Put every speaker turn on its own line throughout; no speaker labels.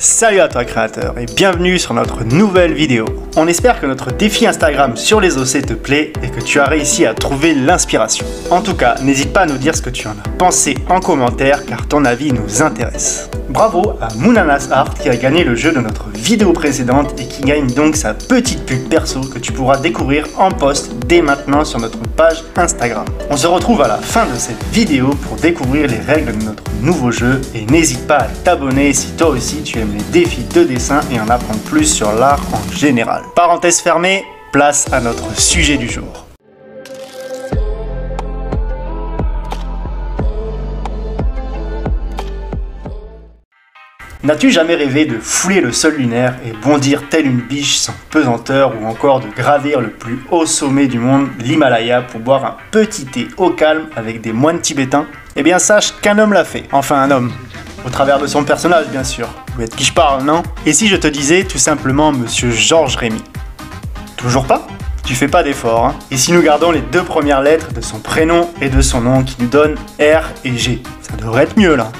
Salut à toi créateur et bienvenue sur notre nouvelle vidéo. On espère que notre défi Instagram sur les OC te plaît et que tu as réussi à trouver l'inspiration. En tout cas, n'hésite pas à nous dire ce que tu en as pensé en commentaire car ton avis nous intéresse. Bravo à Moonanas Art qui a gagné le jeu de notre vidéo précédente et qui gagne donc sa petite pub perso que tu pourras découvrir en post dès maintenant sur notre page Instagram. On se retrouve à la fin de cette vidéo pour découvrir les règles de notre nouveau jeu et n'hésite pas à t'abonner si toi aussi tu aimes les défis de dessin et en apprendre plus sur l'art en général. Parenthèse fermée, place à notre sujet du jour. N'as-tu jamais rêvé de fouler le sol lunaire et bondir telle une biche sans pesanteur ou encore de gravir le plus haut sommet du monde, l'Himalaya, pour boire un petit thé au calme avec des moines tibétains? Eh bien sache qu'un homme l'a fait, enfin un homme. Au travers de son personnage bien sûr. Vous voyez de qui je parle, non? Et si je te disais tout simplement Monsieur Georges Rémy? Toujours pas? Tu fais pas d'effort, hein? Et si nous gardons les deux premières lettres de son prénom et de son nom qui nous donnent R et G? Ça devrait être mieux là.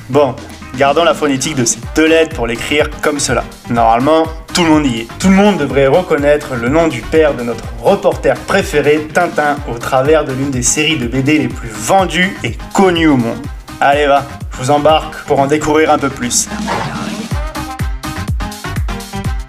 Bon. Gardons la phonétique de ces deux lettres pour l'écrire comme cela. Normalement, tout le monde y est. Tout le monde devrait reconnaître le nom du père de notre reporter préféré, Tintin, au travers de l'une des séries de BD les plus vendues et connues au monde. Allez va, je vous embarque pour en découvrir un peu plus.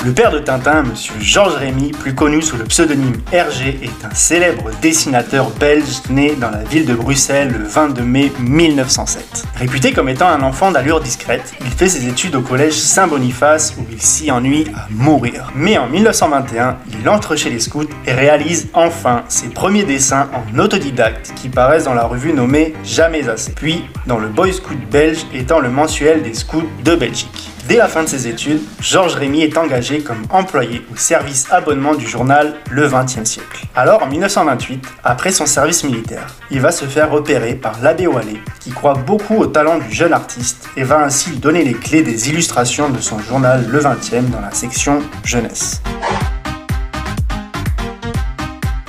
Le père de Tintin, Monsieur Georges Rémy, plus connu sous le pseudonyme Hergé, est un célèbre dessinateur belge né dans la ville de Bruxelles le 22 mai 1907. Réputé comme étant un enfant d'allure discrète, il fait ses études au collège Saint-Boniface où il s'y ennuie à mourir. Mais en 1921, il entre chez les scouts et réalise enfin ses premiers dessins en autodidacte qui paraissent dans la revue nommée Jamais Assez, puis dans le Boy Scout belge étant le mensuel des scouts de Belgique. Dès la fin de ses études, Georges Rémy est engagé comme employé au service abonnement du journal Le XXe siècle. Alors en 1928, après son service militaire, il va se faire repérer par l'abbé Wallet, qui croit beaucoup au talent du jeune artiste et va ainsi lui donner les clés des illustrations de son journal Le XXe dans la section jeunesse.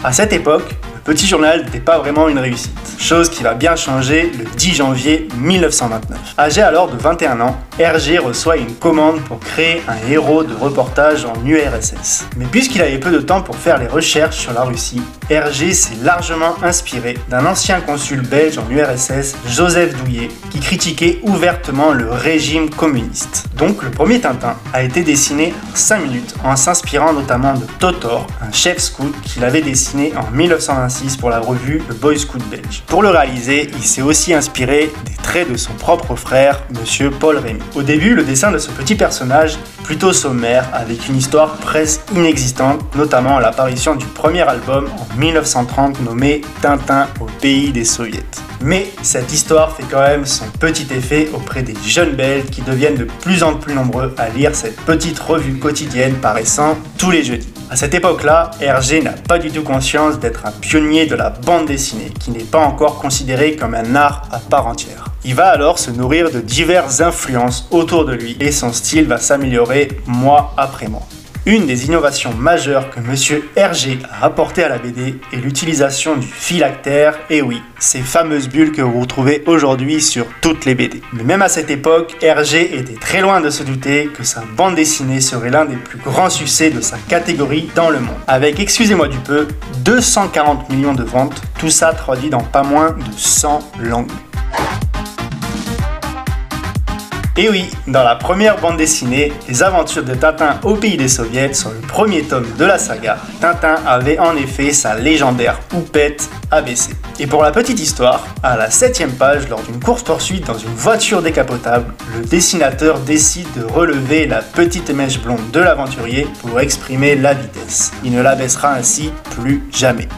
À cette époque, le petit journal n'était pas vraiment une réussite, chose qui va bien changer le 10 janvier 1929. Âgé alors de 21 ans, Hergé reçoit une commande pour créer un héros de reportage en URSS. Mais puisqu'il avait peu de temps pour faire les recherches sur la Russie, Hergé s'est largement inspiré d'un ancien consul belge en URSS, Joseph Douillet, qui critiquait ouvertement le régime communiste. Donc le premier Tintin a été dessiné en 5 minutes en s'inspirant notamment de Totor, un chef scout qu'il avait dessiné en 1926 pour la revue Le Boy Scout belge. Pour le réaliser, il s'est aussi inspiré des traits de son propre frère, Monsieur Paul Rémy. Au début, le dessin de ce petit personnage est plutôt sommaire, avec une histoire presque inexistante, notamment à l'apparition du premier album en 1930 nommé Tintin au pays des soviets. Mais cette histoire fait quand même son petit effet auprès des jeunes Belges qui deviennent de plus en plus nombreux à lire cette petite revue quotidienne paraissant tous les jeudis. À cette époque-là, Hergé n'a pas du tout conscience d'être un pionnier de la bande dessinée, qui n'est pas encore considéré comme un art à part entière. Il va alors se nourrir de diverses influences autour de lui et son style va s'améliorer mois après mois. Une des innovations majeures que Monsieur Hergé a apporté à la BD est l'utilisation du phylactère, et oui, ces fameuses bulles que vous retrouvez aujourd'hui sur toutes les BD. Mais même à cette époque, Hergé était très loin de se douter que sa bande dessinée serait l'un des plus grands succès de sa catégorie dans le monde. Avec, excusez-moi du peu, 240 millions de ventes, tout ça traduit dans pas moins de 100 langues. Et oui, dans la première bande dessinée, Les aventures de Tintin au pays des soviets, sur le premier tome de la saga, Tintin avait en effet sa légendaire houppette ABC. Et pour la petite histoire, à la 7e page, lors d'une course-poursuite dans une voiture décapotable, le dessinateur décide de relever la petite mèche blonde de l'aventurier pour exprimer la vitesse. Il ne la baissera ainsi plus jamais.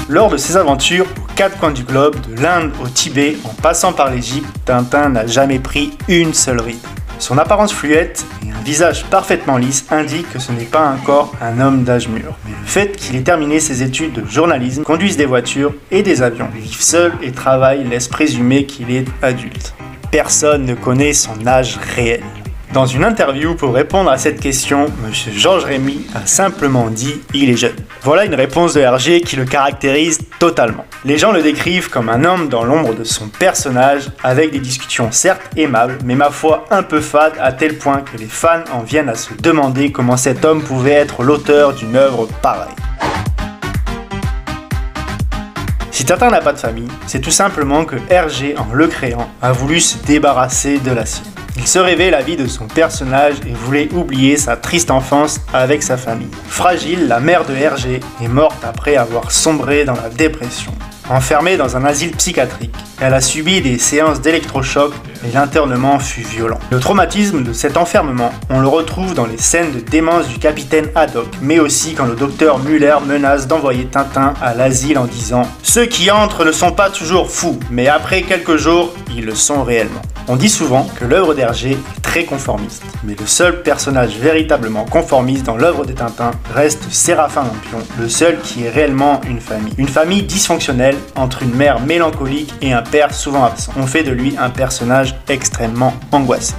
Lors de ses aventures aux quatre coins du globe, de l'Inde au Tibet, en passant par l'Égypte, Tintin n'a jamais pris une seule ride. Son apparence fluette et un visage parfaitement lisse indiquent que ce n'est pas encore un homme d'âge mûr. Mais le fait qu'il ait terminé ses études de journalisme, conduise des voitures et des avions, vive seul et travaille laisse présumer qu'il est adulte. Personne ne connaît son âge réel. Dans une interview pour répondre à cette question, Monsieur Georges Rémy a simplement dit « il est jeune ». Voilà une réponse de Hergé qui le caractérise totalement. Les gens le décrivent comme un homme dans l'ombre de son personnage, avec des discussions certes aimables, mais ma foi un peu fades à tel point que les fans en viennent à se demander comment cet homme pouvait être l'auteur d'une œuvre pareille. Si Tintin n'a pas de famille, c'est tout simplement que Hergé, en le créant, a voulu se débarrasser de la sienne. Il se rêvait la vie de son personnage et voulait oublier sa triste enfance avec sa famille. Fragile, la mère de Hergé est morte après avoir sombré dans la dépression. Enfermée dans un asile psychiatrique, elle a subi des séances d'électrochoc et l'internement fut violent. Le traumatisme de cet enfermement, on le retrouve dans les scènes de démence du capitaine Haddock, mais aussi quand le docteur Muller menace d'envoyer Tintin à l'asile en disant « Ceux qui entrent ne sont pas toujours fous, mais après quelques jours, ils le sont réellement ». On dit souvent que l'œuvre d'Hergé est très conformiste, mais le seul personnage véritablement conformiste dans l'œuvre de Tintin reste Séraphin Lampion, le seul qui est réellement une famille. Une famille dysfonctionnelle entre une mère mélancolique et un père souvent absent. On fait de lui un personnage extrêmement angoissé.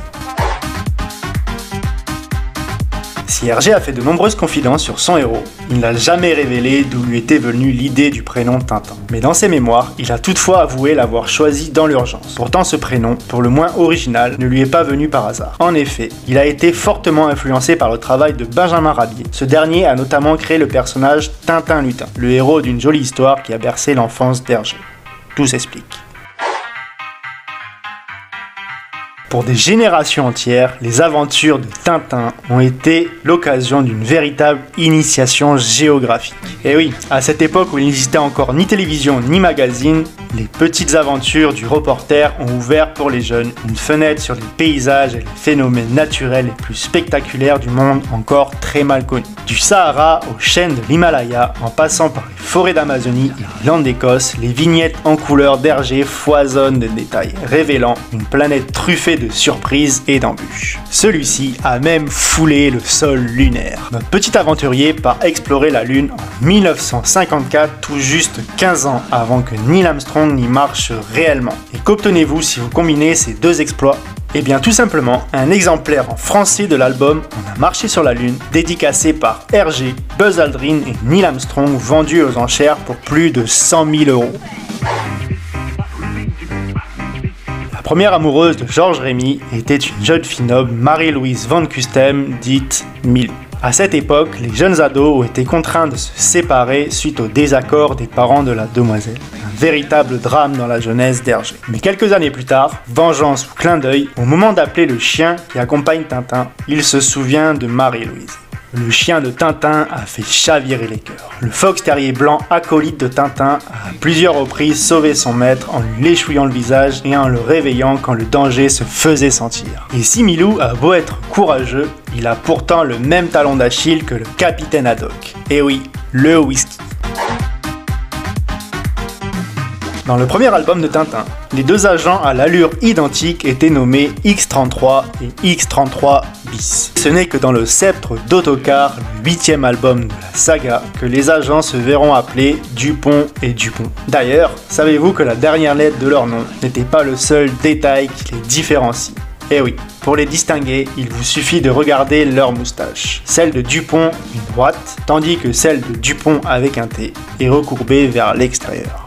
Si Hergé a fait de nombreuses confidences sur son héros, il n'a jamais révélé d'où lui était venue l'idée du prénom Tintin. Mais dans ses mémoires, il a toutefois avoué l'avoir choisi dans l'urgence. Pourtant ce prénom, pour le moins original, ne lui est pas venu par hasard. En effet, il a été fortement influencé par le travail de Benjamin Rabier. Ce dernier a notamment créé le personnage Tintin Lutin, le héros d'une jolie histoire qui a bercé l'enfance d'Hergé. Tout s'explique. Pour des générations entières, les aventures de Tintin ont été l'occasion d'une véritable initiation géographique. Et oui, à cette époque où il n'existait encore ni télévision ni magazine, les petites aventures du reporter ont ouvert pour les jeunes une fenêtre sur les paysages et les phénomènes naturels les plus spectaculaires du monde encore très mal connus. Du Sahara aux chaînes de l'Himalaya, en passant par les forêts d'Amazonie et les landes d'Écosse, les vignettes en couleur d'Hergé foisonnent de détails, révélant une planète truffée de surprises et d'embûches. Celui-ci a même foulé le sol lunaire. Notre petit aventurier part explorer la Lune en 1954, tout juste 15 ans avant que Neil Armstrong n'y marche réellement. Et qu'obtenez-vous si vous combinez ces deux exploits ? Eh bien tout simplement un exemplaire en français de l'album On a marché sur la Lune, dédicacé par Hergé, Buzz Aldrin et Neil Armstrong, vendu aux enchères pour plus de 100 000 €. La première amoureuse de Georges Rémy était une jeune fille noble, Marie-Louise Van Custem, dite Milou. À cette époque, les jeunes ados ont été contraints de se séparer suite au désaccord des parents de la demoiselle. Un véritable drame dans la jeunesse d'Hergé. Mais quelques années plus tard, vengeance ou clin d'œil, au moment d'appeler le chien qui accompagne Tintin, il se souvient de Marie-Louise. Le chien de Tintin a fait chavirer les cœurs. Le fox terrier blanc acolyte de Tintin a à plusieurs reprises sauvé son maître en lui léchouillant le visage et en le réveillant quand le danger se faisait sentir. Et si Milou a beau être courageux, il a pourtant le même talon d'Achille que le capitaine Haddock. Et oui, le whisky. Dans le premier album de Tintin, les deux agents à l'allure identique étaient nommés X-33 et X-33 bis. Ce n'est que dans le Sceptre d'Autocar, le 8e album de la saga, que les agents se verront appeler Dupont et Dupont. D'ailleurs, savez-vous que la dernière lettre de leur nom n'était pas le seul détail qui les différencie ? Eh oui, pour les distinguer, il vous suffit de regarder leur moustache. Celle de Dupont est droite, tandis que celle de Dupont avec un T est recourbée vers l'extérieur.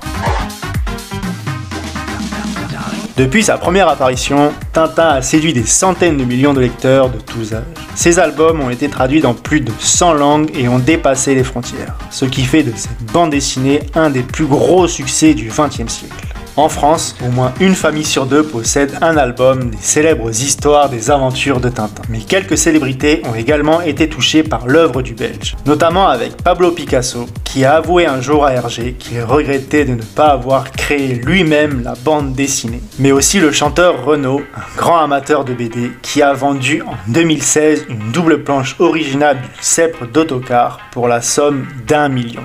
Depuis sa première apparition, Tintin a séduit des centaines de millions de lecteurs de tous âges. Ses albums ont été traduits dans plus de 100 langues et ont dépassé les frontières, ce qui fait de cette bande dessinée un des plus gros succès du XXe siècle. En France, au moins une famille sur deux possède un album des célèbres histoires des aventures de Tintin. Mais quelques célébrités ont également été touchées par l'œuvre du Belge, notamment avec Pablo Picasso, qui a avoué un jour à Hergé qu'il regrettait de ne pas avoir créé lui-même la bande dessinée. Mais aussi le chanteur Renaud, un grand amateur de BD, qui a vendu en 2016 une double planche originale du Sceptre d'Autocar pour la somme d'1 million.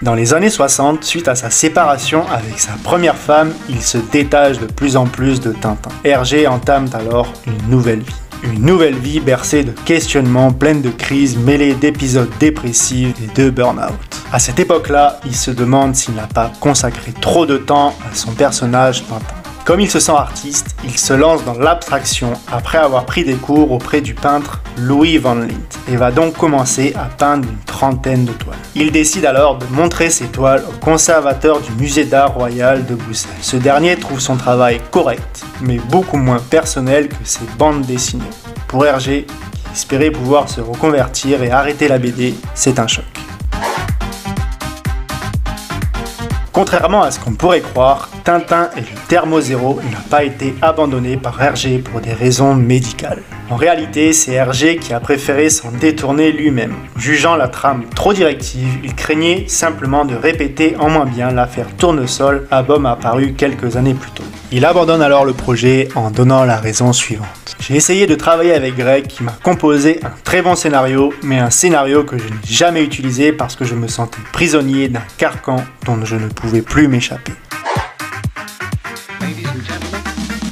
Dans les années 60, suite à sa séparation avec sa première femme, il se détache de plus en plus de Tintin. Hergé entame alors une nouvelle vie. Une nouvelle vie bercée de questionnements, pleine de crises, mêlée d'épisodes dépressifs et de burn-out. À cette époque-là, il se demande s'il n'a pas consacré trop de temps à son personnage Tintin. Comme il se sent artiste, il se lance dans l'abstraction après avoir pris des cours auprès du peintre Louis Van Lint et va donc commencer à peindre une trentaine de toiles. Il décide alors de montrer ses toiles au conservateur du musée d'art royal de Bruxelles. Ce dernier trouve son travail correct, mais beaucoup moins personnel que ses bandes dessinées. Pour Hergé, qui espérait pouvoir se reconvertir et arrêter la BD, c'est un choc. Contrairement à ce qu'on pourrait croire, Tintin et le Thermo Zéro n'a pas été abandonné par Hergé pour des raisons médicales. En réalité, c'est Hergé qui a préféré s'en détourner lui-même. Jugeant la trame trop directive, il craignait simplement de répéter en moins bien l'affaire Tournesol, album apparu quelques années plus tôt. Il abandonne alors le projet en donnant la raison suivante. J'ai essayé de travailler avec Greg qui m'a composé un très bon scénario, mais un scénario que je n'ai jamais utilisé parce que je me sentais prisonnier d'un carcan dont je ne pouvais plus m'échapper.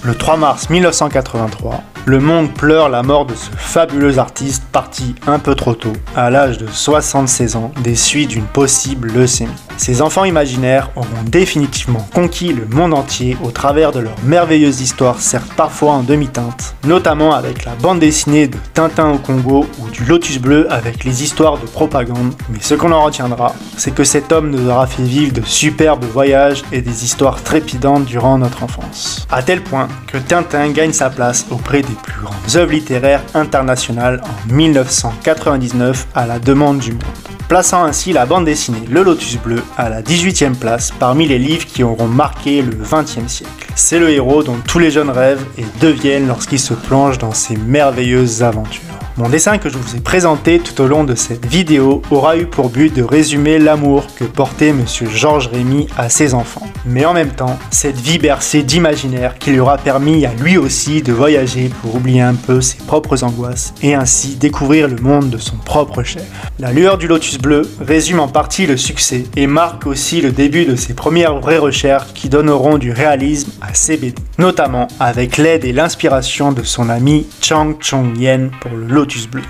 Le 3 mars 1983, le monde pleure la mort de ce fabuleux artiste parti un peu trop tôt, à l'âge de 76 ans, des suites d'une possible leucémie. Ces enfants imaginaires auront définitivement conquis le monde entier au travers de leurs merveilleuses histoires, certes parfois en demi-teinte, notamment avec la bande dessinée de Tintin au Congo ou du Lotus Bleu avec les histoires de propagande. Mais ce qu'on en retiendra, c'est que cet homme nous aura fait vivre de superbes voyages et des histoires trépidantes durant notre enfance. À tel point que Tintin gagne sa place auprès des plus grandes œuvres littéraires internationales en 1999 à la demande du monde, plaçant ainsi la bande dessinée Le Lotus Bleu à la 18e place parmi les livres qui auront marqué le 20e siècle. C'est le héros dont tous les jeunes rêvent et deviennent lorsqu'ils se plongent dans ces merveilleuses aventures. Mon dessin que je vous ai présenté tout au long de cette vidéo aura eu pour but de résumer l'amour que portait Monsieur Georges Rémy à ses enfants. Mais en même temps, cette vie bercée d'imaginaire qui lui aura permis à lui aussi de voyager pour oublier un peu ses propres angoisses et ainsi découvrir le monde de son propre chef. La lueur du Lotus Bleu résume en partie le succès et marque aussi le début de ses premières vraies recherches qui donneront du réalisme à ses BD, notamment avec l'aide et l'inspiration de son ami Chang Chong-yen pour le Lotus Bleu.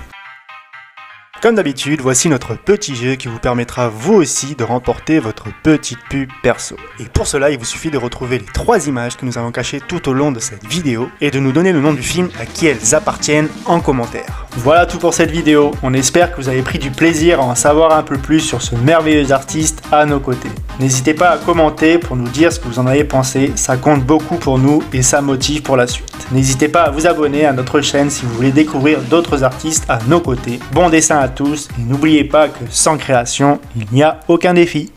Comme d'habitude, voici notre petit jeu qui vous permettra vous aussi de remporter votre petite pub perso. Et pour cela, il vous suffit de retrouver les 3 images que nous avons cachées tout au long de cette vidéo et de nous donner le nom du film à qui elles appartiennent en commentaire. Voilà tout pour cette vidéo, on espère que vous avez pris du plaisir à en savoir un peu plus sur ce merveilleux artiste à nos côtés. N'hésitez pas à commenter pour nous dire ce que vous en avez pensé, ça compte beaucoup pour nous et ça motive pour la suite. N'hésitez pas à vous abonner à notre chaîne si vous voulez découvrir d'autres artistes à nos côtés. Bon dessin à tous et n'oubliez pas que sans création, il n'y a aucun défi.